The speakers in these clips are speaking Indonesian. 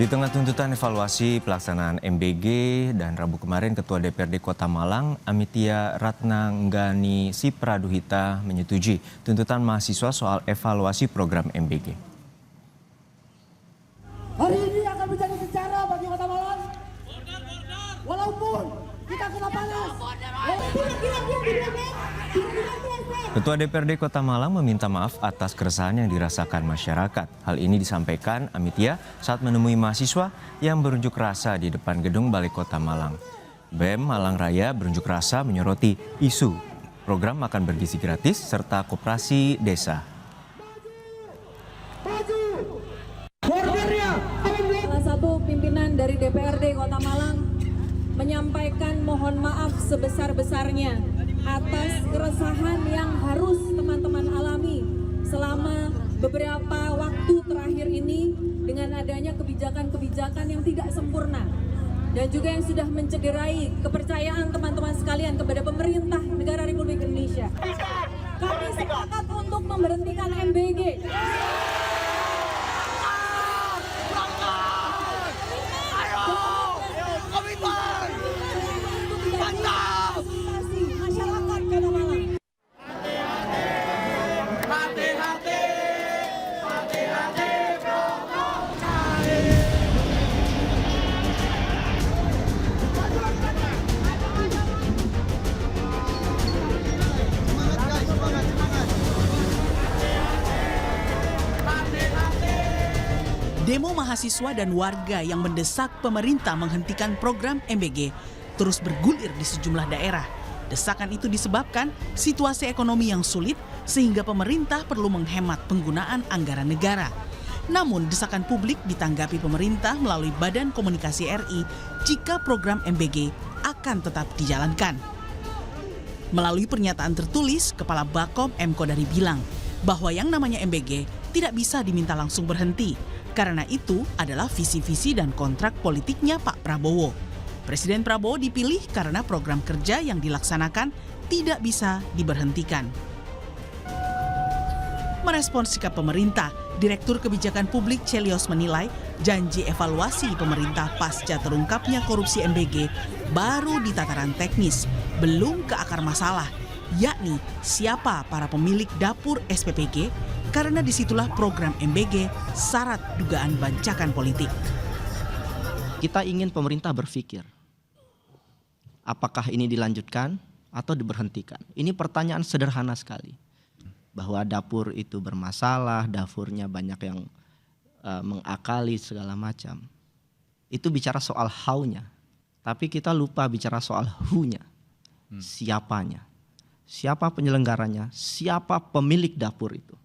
Di tengah tuntutan evaluasi pelaksanaan MBG dan Rabu kemarin Ketua DPRD Kota Malang, Amitia Ratnanggani Sipraduhita menyetujui tuntutan mahasiswa soal evaluasi program MBG. Hari ini akan menjadi sejarah bagi Kota Malang. Walaupun kita kena panas. Ketua DPRD Kota Malang meminta maaf atas keresahan yang dirasakan masyarakat. Hal ini disampaikan Amitia saat menemui mahasiswa yang berunjuk rasa di depan gedung Balai Kota Malang. BEM Malang Raya berunjuk rasa menyoroti isu program makan bergizi gratis serta koperasi desa. Salah satu pimpinan dari DPRD Kota Malang menyampaikan mohon maaf sebesar-besarnya atas keresahan yang harus teman-teman alami selama beberapa waktu terakhir ini dengan adanya kebijakan-kebijakan yang tidak sempurna dan juga yang sudah mencederai kepercayaan teman-teman sekalian kepada pemerintah negara Republik Indonesia. Kami sepakat untuk memberhentikan MBG. Demo mahasiswa dan warga yang mendesak pemerintah menghentikan program MBG terus bergulir di sejumlah daerah. Desakan itu disebabkan situasi ekonomi yang sulit sehingga pemerintah perlu menghemat penggunaan anggaran negara. Namun desakan publik ditanggapi pemerintah melalui Badan Komunikasi RI jika program MBG akan tetap dijalankan. Melalui pernyataan tertulis, Kepala Bakom M. Kodari bilang bahwa yang namanya MBG tidak bisa diminta langsung berhenti. Karena itu adalah visi-visi dan kontrak politiknya Pak Prabowo. Presiden Prabowo dipilih karena program kerja yang dilaksanakan tidak bisa diberhentikan. Merespons sikap pemerintah, Direktur Kebijakan Publik Chelios menilai janji evaluasi pemerintah pasca terungkapnya korupsi MBG baru di tataran teknis, belum ke akar masalah, yakni siapa para pemilik dapur SPPG, karena disitulah program MBG syarat dugaan bancakan politik. Kita ingin pemerintah berpikir, apakah ini dilanjutkan atau diberhentikan? Ini pertanyaan sederhana sekali. Bahwa dapur itu bermasalah, dapurnya banyak yang mengakali segala macam. Itu bicara soal how-nya. Tapi kita lupa bicara soal who-nya. Siapanya. Siapa penyelenggaranya, siapa pemilik dapur itu.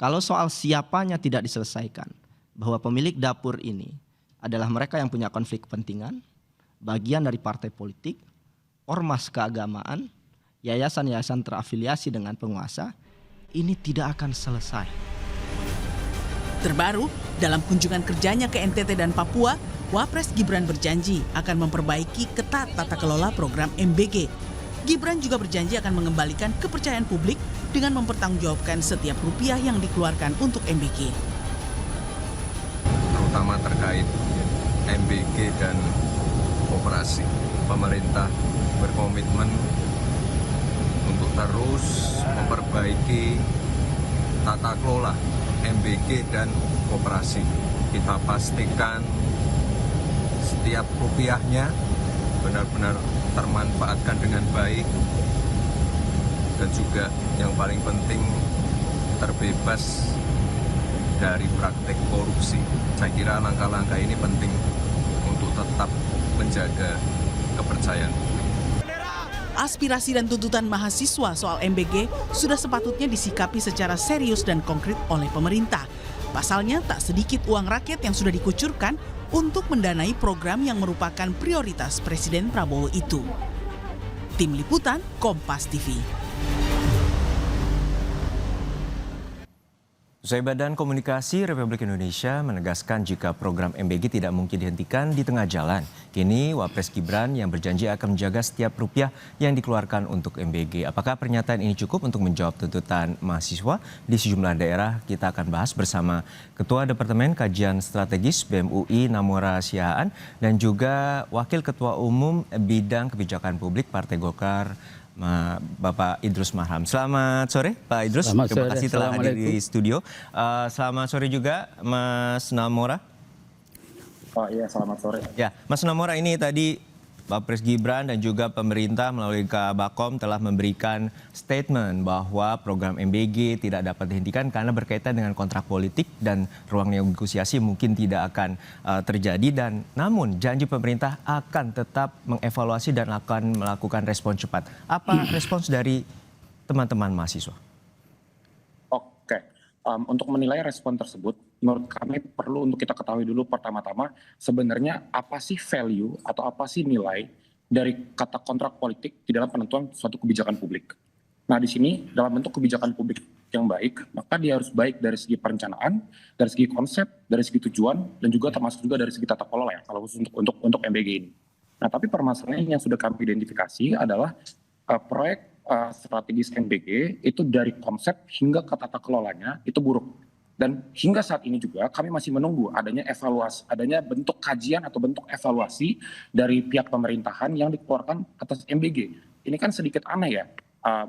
Kalau soal siapanya tidak diselesaikan, bahwa pemilik dapur ini adalah mereka yang punya konflik kepentingan, bagian dari partai politik, ormas keagamaan, yayasan-yayasan terafiliasi dengan penguasa, ini tidak akan selesai. Terbaru, dalam kunjungan kerjanya ke NTT dan Papua, Wapres Gibran berjanji akan memperbaiki ketat tata kelola program MBG. Gibran juga berjanji akan mengembalikan kepercayaan publik dengan mempertanggungjawabkan setiap rupiah yang dikeluarkan untuk MBG. Terutama terkait MBG dan koperasi, pemerintah berkomitmen untuk terus memperbaiki tata kelola MBG dan koperasi. Kita pastikan setiap rupiahnya benar-benar termanfaatkan dengan baik dan juga yang paling penting terbebas dari praktik korupsi. Saya kira langkah-langkah ini penting untuk tetap menjaga kepercayaan. Aspirasi dan tuntutan mahasiswa soal MBG sudah sepatutnya disikapi secara serius dan konkret oleh pemerintah. Pasalnya tak sedikit uang rakyat yang sudah dikucurkan untuk mendanai program yang merupakan prioritas Presiden Prabowo itu. Tim Liputan Kompas TV. Usai Badan Komunikasi Republik Indonesia menegaskan jika program MBG tidak mungkin dihentikan di tengah jalan. Kini Wapres Gibran yang berjanji akan menjaga setiap rupiah yang dikeluarkan untuk MBG. Apakah pernyataan ini cukup untuk menjawab tuntutan mahasiswa di sejumlah daerah? Kita akan bahas bersama Ketua Departemen Kajian Strategis BEM UI Namora Sihaan dan juga Wakil Ketua Umum Bidang Kebijakan Publik Partai Golkar Bapak Idrus Marham. Selamat sore Pak Idrus, terima kasih telah hadir di studio. Selamat sore juga Mas Namora. Oh iya, selamat sore. Ya, Mas Namora, ini tadi Wapres Gibran dan juga pemerintah melalui Kabakom telah memberikan statement bahwa program MBG tidak dapat dihentikan karena berkaitan dengan kontrak politik dan ruang negosiasi mungkin tidak akan terjadi, dan namun janji pemerintah akan tetap mengevaluasi dan akan melakukan respon cepat. Apa respons dari teman-teman mahasiswa? Oke, untuk menilai respon tersebut, menurut kami perlu untuk kita ketahui dulu pertama-tama sebenarnya apa sih value atau apa sih nilai dari kata kontrak politik di dalam penentuan suatu kebijakan publik. Nah, di sini dalam bentuk kebijakan publik yang baik, maka dia harus baik dari segi perencanaan, dari segi konsep, dari segi tujuan, dan juga termasuk juga dari segi tata kelola ya, kalau khusus untuk MBG ini. Nah, tapi permasalahannya yang sudah kami identifikasi adalah proyek strategis MBG itu dari konsep hingga ke tata kelolanya itu buruk. Dan hingga saat ini juga kami masih menunggu adanya evaluasi, adanya bentuk kajian atau bentuk evaluasi dari pihak pemerintahan yang dikeluarkan atas MBG. Ini kan sedikit aneh ya,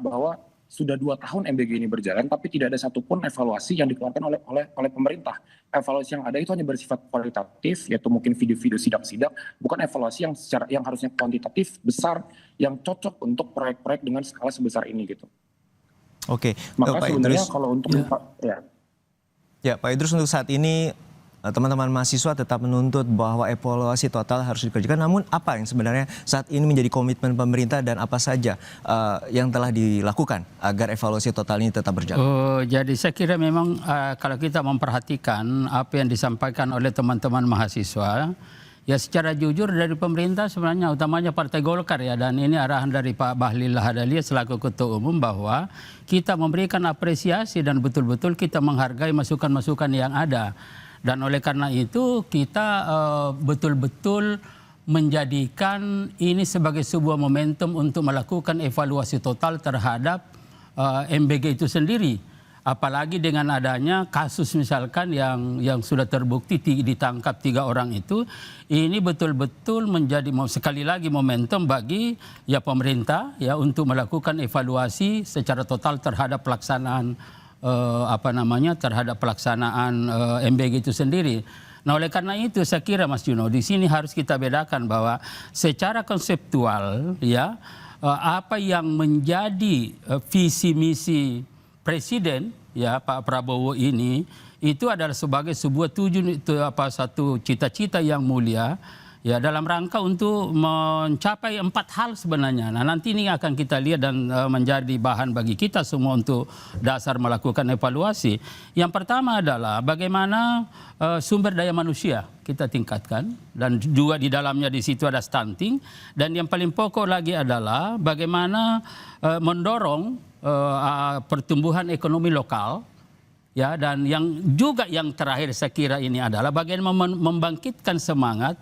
bahwa sudah 2 tahun MBG ini berjalan tapi tidak ada satupun evaluasi yang dikeluarkan oleh pemerintah. Evaluasi yang ada itu hanya bersifat kualitatif, yaitu mungkin video-video sidak-sidak, bukan evaluasi yang harusnya kuantitatif, besar, yang cocok untuk proyek-proyek dengan skala sebesar ini gitu. Oke, maka Pak sebenarnya Idrus, kalau untuk ya Pak Idrus, untuk saat ini teman-teman mahasiswa tetap menuntut bahwa evaluasi total harus dikerjakan. Namun apa yang sebenarnya saat ini menjadi komitmen pemerintah dan apa saja yang telah dilakukan agar evaluasi total ini tetap berjalan? Jadi saya kira memang kalau kita memperhatikan apa yang disampaikan oleh teman-teman mahasiswa, ya secara jujur dari pemerintah sebenarnya utamanya Partai Golkar ya, dan ini arahan dari Pak Bahlil Lahadalia selaku Ketua Umum bahwa kita memberikan apresiasi dan betul-betul kita menghargai masukan-masukan yang ada. Dan oleh karena itu kita betul-betul menjadikan ini sebagai sebuah momentum untuk melakukan evaluasi total terhadap MBG itu sendiri. Apalagi dengan adanya kasus misalkan yang sudah terbukti ditangkap 3 orang itu, ini betul-betul menjadi sekali lagi momentum bagi ya pemerintah ya untuk melakukan evaluasi secara total terhadap pelaksanaan terhadap pelaksanaan MBG itu sendiri. Nah, oleh karena itu saya kira Mas Juno di sini harus kita bedakan bahwa secara konseptual ya apa yang menjadi visi misi Presiden ya Pak Prabowo ini itu adalah sebagai sebuah satu cita-cita yang mulia ya dalam rangka untuk mencapai 4 hal sebenarnya. Nah, nanti ini akan kita lihat dan menjadi bahan bagi kita semua untuk dasar melakukan evaluasi. Yang pertama adalah bagaimana sumber daya manusia kita tingkatkan, dan juga di dalamnya di situ ada stunting, dan yang paling pokok lagi adalah bagaimana mendorong pertumbuhan ekonomi lokal ya, dan yang juga yang terakhir saya kira ini adalah bagaimana membangkitkan semangat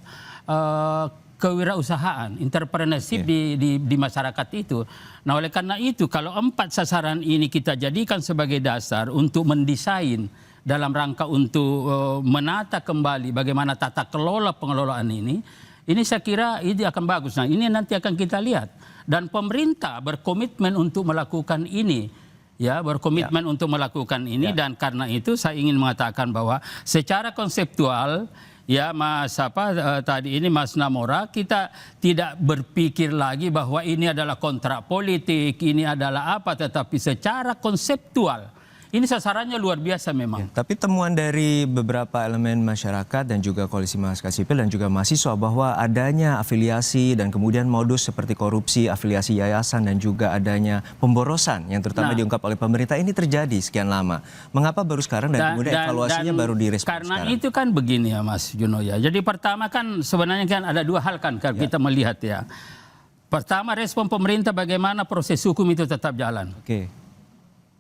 kewirausahaan, entrepreneurship di masyarakat itu. Nah, oleh karena itu kalau 4 sasaran ini kita jadikan sebagai dasar untuk mendesain dalam rangka untuk menata kembali bagaimana tata kelola pengelolaan ini saya kira ini akan bagus. Nah, ini nanti akan kita lihat. Dan pemerintah berkomitmen untuk melakukan ini. Ya, berkomitmen untuk melakukan ini. Dan karena itu saya ingin mengatakan bahwa secara konseptual ya tadi ini Mas Namora, kita tidak berpikir lagi bahwa ini adalah kontrak politik, ini adalah apa, tetapi secara konseptual ini sasarannya luar biasa memang. Tapi temuan dari beberapa elemen masyarakat dan juga koalisi masyarakat sipil dan juga mahasiswa bahwa adanya afiliasi dan kemudian modus seperti korupsi, afiliasi yayasan dan juga adanya pemborosan yang terutama diungkap oleh pemerintah ini terjadi sekian lama. Mengapa baru sekarang dan kemudian evaluasinya baru direspon karena sekarang? Itu kan begini ya Mas Juno ya. Jadi pertama kan sebenarnya kan ada 2 hal kan kalau kita melihat ya. Pertama, respon pemerintah bagaimana proses hukum itu tetap jalan. Oke.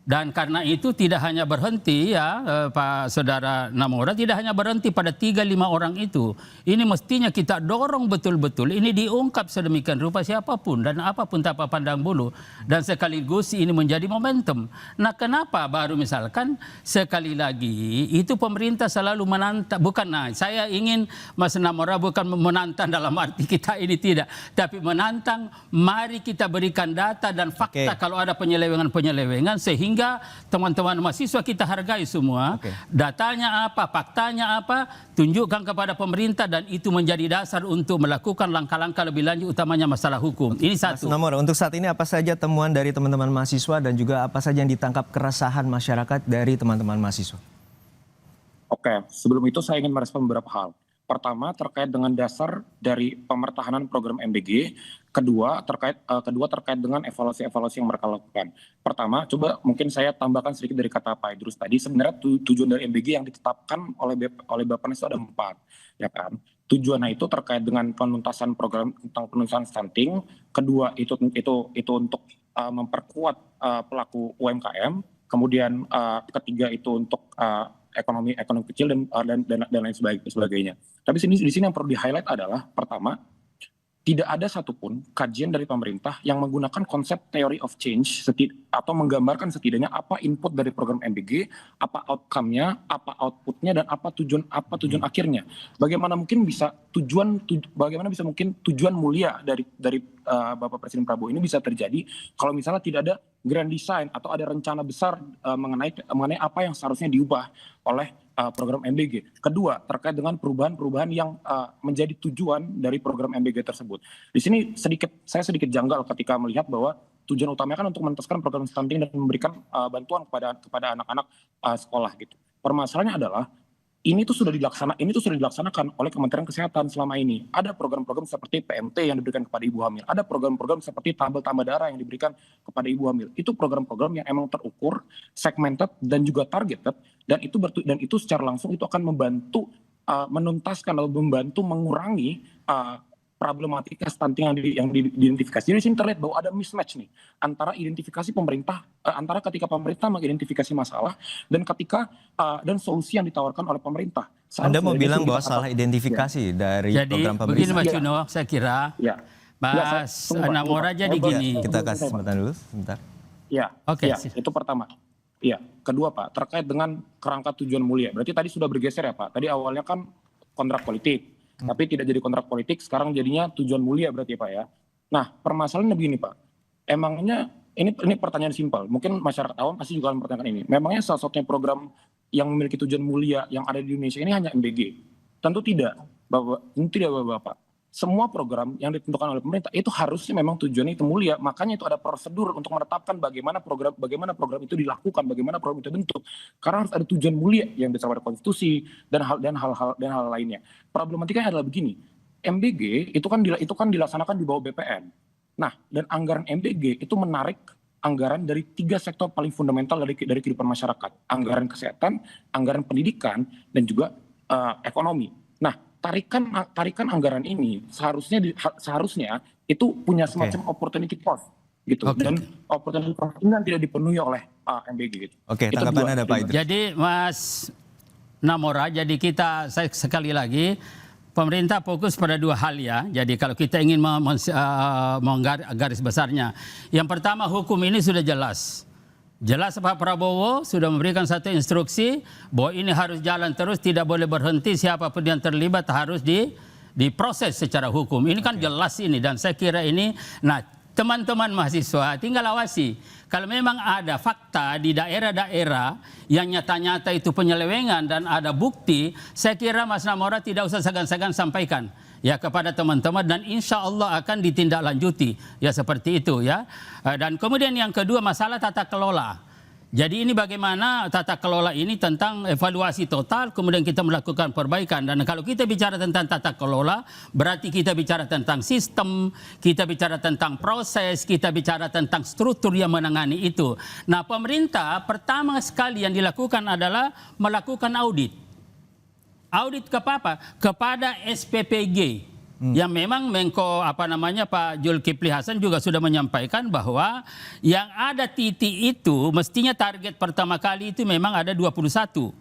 Dan karena itu tidak hanya berhenti ya Pak Saudara Namora, tidak hanya berhenti pada 3-5 orang itu. Ini mestinya kita dorong betul-betul ini diungkap sedemikian rupa siapapun dan apapun tanpa pandang bulu. Dan sekaligus ini menjadi momentum. Nah kenapa baru misalkan sekali lagi itu pemerintah selalu menantang, bukan saya ingin Mas Namora bukan menantang dalam arti kita ini tidak. Tapi menantang mari kita berikan data dan fakta kalau ada penyelewengan-penyelewengan sehingga teman-teman mahasiswa kita hargai semua. Datanya apa, faktanya apa, tunjukkan kepada pemerintah dan itu menjadi dasar untuk melakukan langkah-langkah lebih lanjut utamanya masalah hukum. Ini satu. Mas Namora, untuk saat ini apa saja temuan dari teman-teman mahasiswa dan juga apa saja yang ditangkap keresahan masyarakat dari teman-teman mahasiswa? Oke, sebelum itu saya ingin merespon beberapa hal. Pertama, terkait dengan dasar dari pemertahanan program MBG. Kedua, terkait dengan evaluasi-evaluasi yang mereka lakukan. Pertama, coba mungkin saya tambahkan sedikit dari kata Pak Idrus tadi. Sebenarnya tujuan dari MBG yang ditetapkan oleh Bappenas itu ada 4, ya kan? Tujuannya itu terkait dengan penuntasan program tentang penuntasan stunting. Kedua, itu untuk memperkuat pelaku UMKM. Kemudian ketiga itu untuk ekonomi kecil dan lain sebagainya. Tapi di sini yang perlu di-highlight adalah pertama, tidak ada satupun kajian dari pemerintah yang menggunakan konsep theory of change atau menggambarkan setidaknya apa input dari program MBG, apa outcome-nya, apa output-nya, dan apa tujuan akhirnya. Bagaimana mungkin tujuan mulia dari Bapak Presiden Prabowo ini bisa terjadi kalau misalnya tidak ada grand design atau ada rencana besar mengenai apa yang seharusnya diubah oleh program MBG. Kedua, terkait dengan perubahan-perubahan yang menjadi tujuan dari program MBG tersebut. Di sini saya sedikit janggal ketika melihat bahwa tujuan utamanya kan untuk menuntaskan program stunting dan memberikan bantuan kepada anak-anak sekolah gitu. Permasalahannya adalah ini tuh sudah dilaksanakan oleh Kementerian Kesehatan selama ini. Ada program-program seperti PMT yang diberikan kepada ibu hamil. Ada program-program seperti tabel tambah darah yang diberikan kepada ibu hamil. Itu program-program yang emang terukur, segmented, dan juga targeted. Dan itu secara langsung itu akan membantu menuntaskan atau membantu mengurangi problematika stunting yang diidentifikasi. Jadi di sini terlihat bahwa ada mismatch nih antara identifikasi pemerintah, antara ketika pemerintah mengidentifikasi masalah dan dan solusi yang ditawarkan oleh pemerintah. Anda mau bilang bahwa salah identifikasi dari program pemerintah? Jadi begini Mas Juno, saya kira Mas Namora jadi gini. Kita kasih kesempatan dulu, sebentar. Ya, itu pertama. Ya, kedua Pak, terkait dengan kerangka tujuan mulia. Berarti tadi sudah bergeser ya Pak. Tadi awalnya kan kontrak politik. Tapi tidak jadi kontrak politik, sekarang jadinya tujuan mulia berarti ya Pak ya. Nah permasalahannya begini Pak, emangnya ini pertanyaan simpel, mungkin masyarakat awam pasti juga akan mempertanyakan ini. Memangnya salah satunya program yang memiliki tujuan mulia yang ada di Indonesia ini hanya MBG? Tentu tidak, Bapak. Semua program yang ditentukan oleh pemerintah itu harusnya memang tujuannya itu mulia. Makanya itu ada prosedur untuk menetapkan bagaimana program itu dilakukan, bagaimana program itu bentuk. Karena harus ada tujuan mulia yang disebut konstitusi dan hal lainnya. Problematikanya adalah begini. MBG itu kan dilaksanakan di bawah BPN. Nah, dan anggaran MBG itu menarik anggaran dari 3 sektor paling fundamental dari kehidupan masyarakat. Anggaran kesehatan, anggaran pendidikan, dan juga ekonomi. Nah, tarikan anggaran ini seharusnya itu punya semacam opportunity cost gitu. Dan opportunity cost ini tidak dipenuhi oleh MBG gitu. Oke, tanggapan Anda Pak Idrus. Jadi Mas Namora, saya sekali lagi pemerintah fokus pada 2 hal ya. Jadi kalau kita ingin menggaris besarnya, yang pertama hukum ini sudah jelas. Jelas Pak Prabowo sudah memberikan satu instruksi bahwa ini harus jalan terus, tidak boleh berhenti, siapapun yang terlibat harus diproses secara hukum. Ini kan jelas ini dan saya kira ini, nah teman-teman mahasiswa tinggal awasi. Kalau memang ada fakta di daerah-daerah yang nyata-nyata itu penyelewengan dan ada bukti, saya kira Mas Namora tidak usah segan-segan sampaikan ya kepada teman-teman dan insya Allah akan ditindaklanjuti ya seperti itu ya. Dan kemudian yang kedua masalah tata kelola. Jadi ini bagaimana tata kelola ini tentang evaluasi total, kemudian kita melakukan perbaikan. Dan kalau kita bicara tentang tata kelola, berarti kita bicara tentang sistem, kita bicara tentang proses, kita bicara tentang struktur yang menangani itu. Nah pemerintah pertama sekali yang dilakukan adalah melakukan audit. Audit kepada SPPG. Yang memang Menko Pak Zulkifli Hasan juga sudah menyampaikan bahwa yang ada titik itu mestinya target pertama kali itu memang ada 21.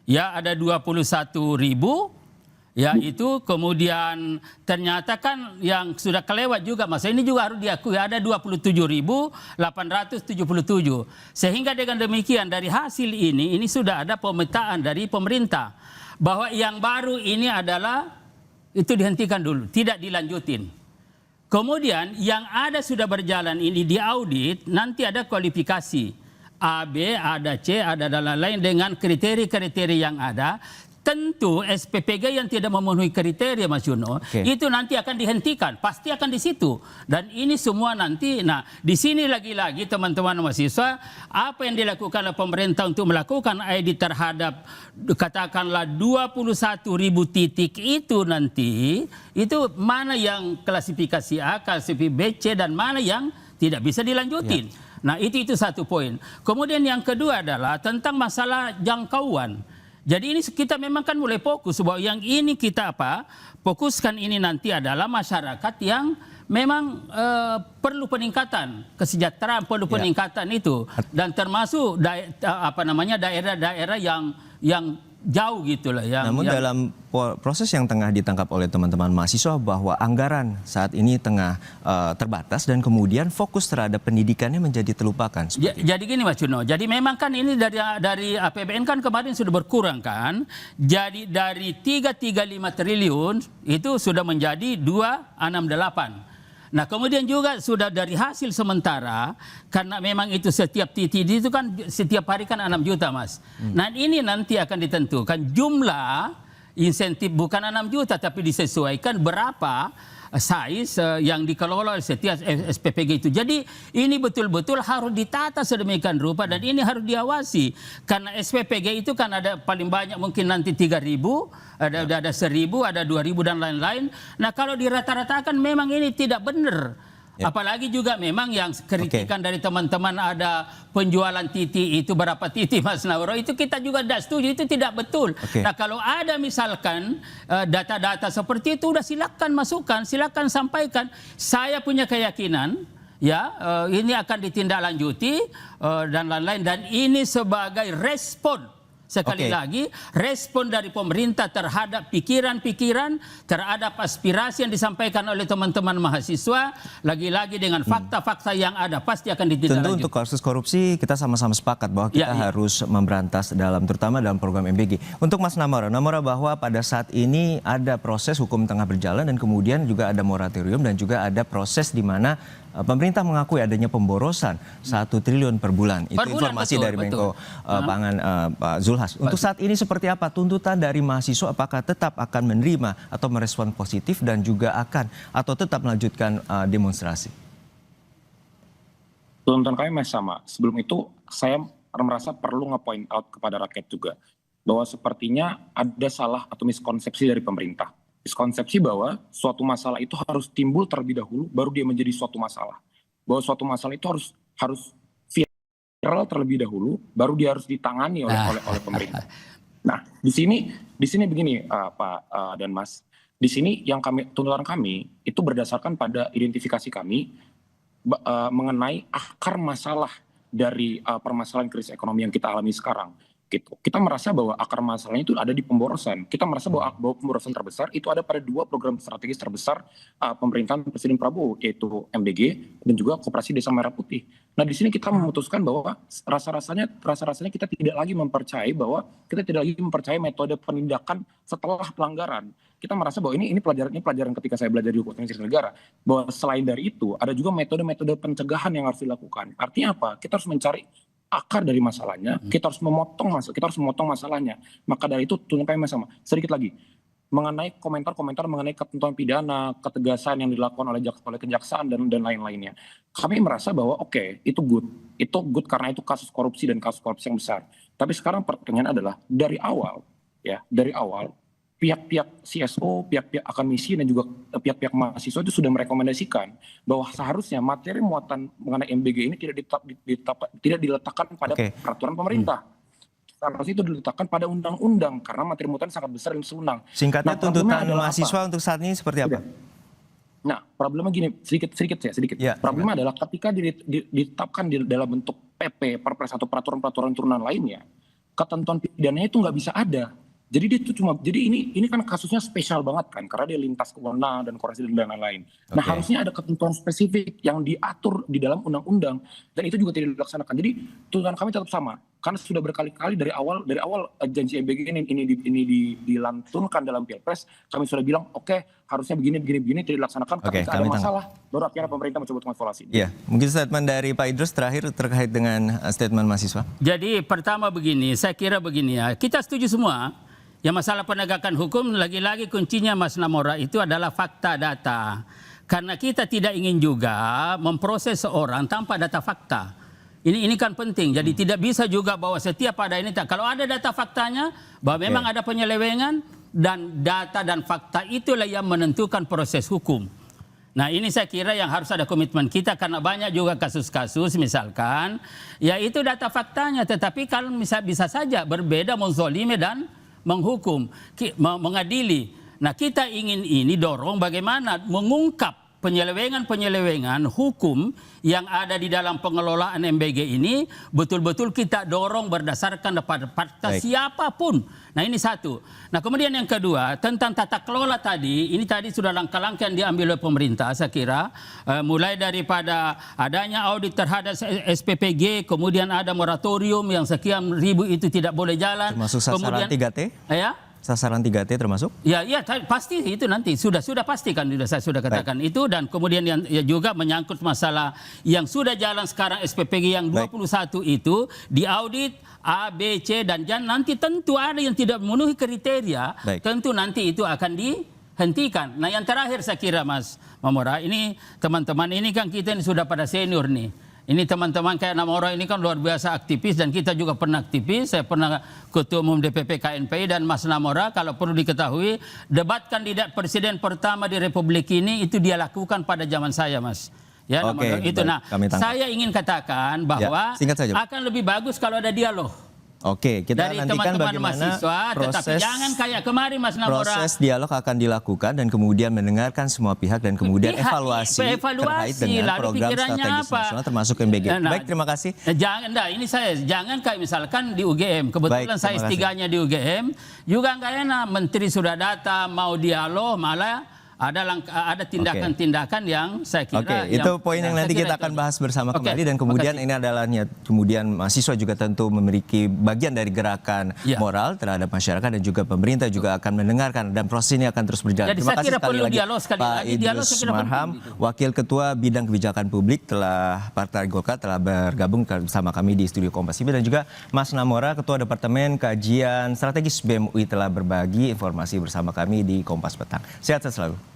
Ya, ada 21.000. Ya, itu kemudian ternyata kan yang sudah kelewat juga, Mas. Ini juga harus diakui ada 27.877. Sehingga dengan demikian dari hasil ini sudah ada pemetaan dari pemerintah bahwa yang baru ini adalah itu dihentikan dulu, tidak dilanjutin. Kemudian yang ada sudah berjalan ini diaudit, nanti ada kualifikasi A, B, ada C, ada dan lain-lain dengan kriteria-kriteria yang ada. Tentu SPPG yang tidak memenuhi kriteria, Mas Juno, itu nanti akan dihentikan, pasti akan di situ. Dan ini semua nanti, nah di sini lagi-lagi teman-teman mahasiswa, apa yang dilakukan oleh pemerintah untuk melakukan audit terhadap katakanlah 21.000 titik itu nanti, itu mana yang klasifikasi A, klasifikasi B, C, dan mana yang tidak bisa dilanjutin. Nah itu satu poin. Kemudian yang kedua adalah tentang masalah jangkauan. Jadi ini kita memang kan mulai fokus bahwa yang ini kita fokuskan ini nanti adalah masyarakat yang memang perlu peningkatan kesejahteraan, perlu peningkatan itu, dan termasuk daerah-daerah yang jauh gitulah. Namun dalam proses yang tengah ditangkap oleh teman-teman mahasiswa bahwa anggaran saat ini tengah terbatas dan kemudian fokus terhadap pendidikannya menjadi terlupakan. Jadi gini Mas Juno, jadi memang kan ini dari APBN kan kemarin sudah berkurang kan. Jadi dari 335 triliun itu sudah menjadi 268. Nah kemudian juga sudah dari hasil sementara, karena memang itu setiap titik itu kan setiap hari kan 6 juta Mas. Nah ini nanti akan ditentukan jumlah insentif bukan 6 juta tapi disesuaikan berapa size yang dikelola oleh setiap SPPG itu. Jadi ini betul-betul harus ditata sedemikian rupa dan ini harus diawasi. Karena SPPG itu kan ada paling banyak mungkin nanti 3.000, ada 1.000, ada 2.000 dan lain-lain. Nah kalau dirata-ratakan memang ini tidak benar. Apalagi juga memang yang kritikan dari teman-teman ada penjualan titik itu berapa titik Mas Nauro, itu kita juga tidak setuju, itu tidak betul. Nah kalau ada misalkan data-data seperti itu, udah silakan masukkan, silakan sampaikan. Saya punya keyakinan ini akan ditindaklanjuti dan lain-lain, dan ini sebagai respon. Sekali lagi, respon dari pemerintah terhadap pikiran-pikiran, terhadap aspirasi yang disampaikan oleh teman-teman mahasiswa, lagi-lagi dengan fakta-fakta yang ada, pasti akan ditindaklanjuti. Tentu untuk kasus korupsi kita sama-sama sepakat bahwa kita harus memberantas terutama dalam program MBG. Untuk Mas Namora bahwa pada saat ini ada proses hukum tengah berjalan dan kemudian juga ada moratorium dan juga ada proses di mana pemerintah mengakui adanya pemborosan 1 triliun per bulan. Itu informasi dari Menko Pangan Pak Zulhas. Untuk saat ini seperti apa tuntutan dari mahasiswa? Apakah tetap akan menerima atau merespon positif dan juga akan atau tetap melanjutkan demonstrasi? Tuntutan kami masih sama. Sebelum itu saya merasa perlu nge-point out kepada rakyat juga bahwa sepertinya ada salah atau miskonsepsi dari pemerintah. Miskonsepsi bahwa suatu masalah itu harus timbul terlebih dahulu baru dia menjadi suatu masalah. Bahwa suatu masalah itu harus viral terlebih dahulu baru dia harus ditangani oleh pemerintah. Nah, di sini begini Pak dan Mas. Di sini yang tuntutan kami itu berdasarkan pada identifikasi kami mengenai akar masalah dari permasalahan krisis ekonomi yang kita alami sekarang. Gitu. Kita merasa bahwa akar masalahnya itu ada di pemborosan. Kita merasa bahwa pemborosan terbesar itu ada pada 2 program strategis terbesar pemerintahan Presiden Prabowo, yaitu MBG dan juga Koperasi Desa Merah Putih. Nah di sini kita memutuskan bahwa rasa-rasanya kita tidak lagi mempercayai metode penindakan setelah pelanggaran. Kita merasa bahwa ini pelajaran ketika saya belajar di Hukum Administrasi Negara, bahwa selain dari itu ada juga metode-metode pencegahan yang harus dilakukan. Artinya apa? Kita harus mencari akar dari masalahnya, kita harus memotong masalahnya. Maka dari itu tuntutan kami sama. Sedikit lagi mengenai komentar-komentar mengenai ketentuan pidana, ketegasan yang dilakukan oleh kejaksaan dan lain-lainnya. Kami merasa bahwa itu good karena itu kasus korupsi dan kasus korupsi yang besar. Tapi sekarang pertanyaan adalah dari awal pihak-pihak CSO, pihak-pihak akademisi dan juga pihak-pihak mahasiswa itu sudah merekomendasikan bahwa seharusnya materi muatan mengenai MBG ini tidak diletakkan pada peraturan pemerintah. seharusnya itu diletakkan pada undang-undang karena materi muatan sangat besar dan sewenang. Singkatnya, Nah, problemnya tuntutan adalah mahasiswa apa? untuk saat ini seperti apa? Nah, problemnya gini, sedikit. Ya, Problemnya adalah ketika ditetapkan dalam bentuk PP, Perpres atau peraturan-peraturan turunan lainnya, ketentuan pidananya itu nggak bisa ada. Jadi dia itu jadi ini kan kasusnya spesial banget kan, karena dia lintas kewenangan dan koordinasi dan lain-lain. Nah, Oke. harusnya ada ketentuan spesifik yang diatur di dalam undang-undang dan itu juga tidak dilaksanakan. Jadi tuntutan kami tetap sama, karena sudah berkali-kali dari awal janji MBG ini dilantunkan dalam Pilpres, kami sudah bilang oke, harusnya begini tidak dilaksanakan. Oke, Ketika ada kami masalah, baru akhirnya pemerintah mencoba untuk mengevaluasi. Ya, mungkin statement dari Pak Idrus terakhir terkait dengan statement mahasiswa. Jadi pertama begini, saya kira begini ya, kita setuju semua. Ya masalah penegakan hukum lagi-lagi kuncinya Mas Namora itu adalah fakta data. Karena kita tidak ingin juga memproses seorang tanpa data fakta. Ini kan penting. Jadi tidak bisa juga bahwa setiap ada ini kalau ada data faktanya bahwa memang ada penyelewengan dan data dan fakta itulah yang menentukan proses hukum. Nah ini saya kira yang harus ada komitmen kita karena banyak juga kasus-kasus misalkan yaitu data faktanya tetapi kalau bisa saja berbeda menzolimi dan menghukum, mengadili. Nah kita ingin ini dorong bagaimana mengungkap penyelewengan hukum yang ada di dalam pengelolaan MBG ini betul-betul kita dorong berdasarkan pada fakta siapapun. Nah ini satu. Nah kemudian yang kedua tentang tata kelola tadi, ini tadi sudah langkah-langkah yang diambil oleh pemerintah saya kira. Mulai daripada adanya audit terhadap SPPG, kemudian ada moratorium yang sekian ribu itu tidak boleh jalan. Termasuk sasaran 3T? Ya. Sasaran 3T termasuk? Ya, pasti itu nanti sudah pasti kan saya sudah katakan itu dan kemudian yang juga menyangkut masalah yang sudah jalan sekarang SPPG yang 21 itu diaudit A, B, C dan nanti tentu ada yang tidak memenuhi kriteria, tentu nanti itu akan dihentikan. Nah, yang terakhir saya kira Mas Mamora, ini teman-teman ini kan kita ini sudah pada senior nih. Ini teman-teman kayak Namora ini kan luar biasa aktivis dan kita juga pernah aktivis. Saya pernah ketua umum DPP KNPI dan Mas Namora kalau perlu diketahui debat kandidat presiden pertama di Republik ini itu dia lakukan pada zaman saya Mas. Ya, Namora, itu. Nah, saya ingin katakan bahwa akan lebih bagus kalau ada dialog. Oke, kita dari nantikan teman-teman bagaimana mahasiswa, tetapi jangan kayak kemarin Mas Namora. Proses dialog akan dilakukan dan kemudian mendengarkan semua pihak dan kemudian evaluasi terkait dengan program strategis nasional termasuk MBG. Baik, terima kasih. Jangan kayak misalkan di UGM. Kebetulan saya S3-nya di UGM, juga nggak enak menteri sudah datang mau dialog malah ada tindakan-tindakan yang saya kira itu poin yang nanti kita akan bahas bersama kembali dan kemudian ini adalah kemudian mahasiswa juga tentu memiliki bagian dari gerakan moral terhadap masyarakat dan juga pemerintah juga akan mendengarkan dan proses ini akan terus berjalan. Jadi Terima kasih sekali lagi Pak Idrus Marham, Wakil Ketua Bidang Kebijakan Publik Partai Golkar telah bergabung bersama kami di studio Kompas TV dan juga Mas Namora, Ketua Departemen Kajian Strategis BEM UI telah berbagi informasi bersama kami di Kompas Petang. Sehat selalu.